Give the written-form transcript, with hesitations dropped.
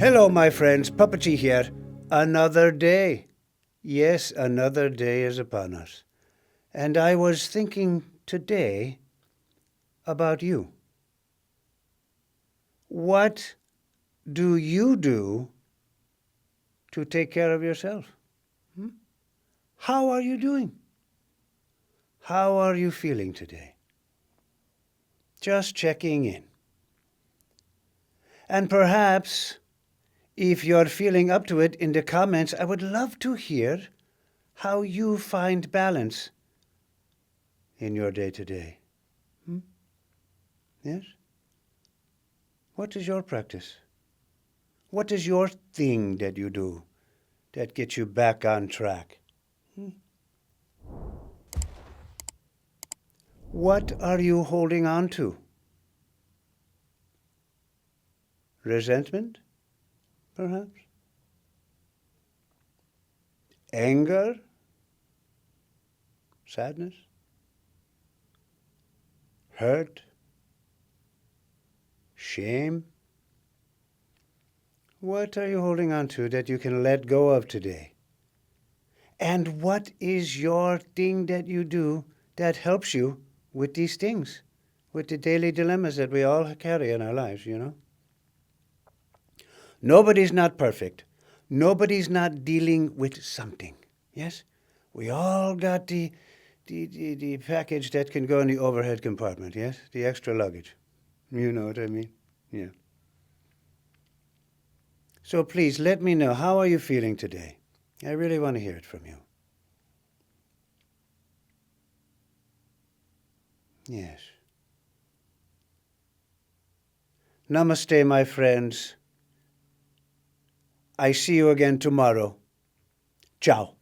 Hello, my friends. Puppetji here. Another day. Yes, another day is upon us. And I was thinking today about you. What do you do to take care of yourself? How are you doing? How are you feeling today? Just checking in. And perhaps, if you're feeling up to it, in the comments, I would love to hear how you find balance in your day-to-day. Yes? What is your practice? What is your thing that you do that gets you back on track? What are you holding on to? Resentment, perhaps? Anger? Sadness? Hurt? Shame? What are you holding on to that you can let go of today? And what is your thing that you do that helps you with these things, with the daily dilemmas that we all carry in our lives, you know? Nobody's not perfect. Nobody's not dealing with something. Yes? We all got the package that can go in the overhead compartment, yes? The extra luggage. You know what I mean? Yeah. So please let me know, how are you feeling today? I really want to hear it from you. Yes. Namaste, my friends. I see you again tomorrow. Ciao.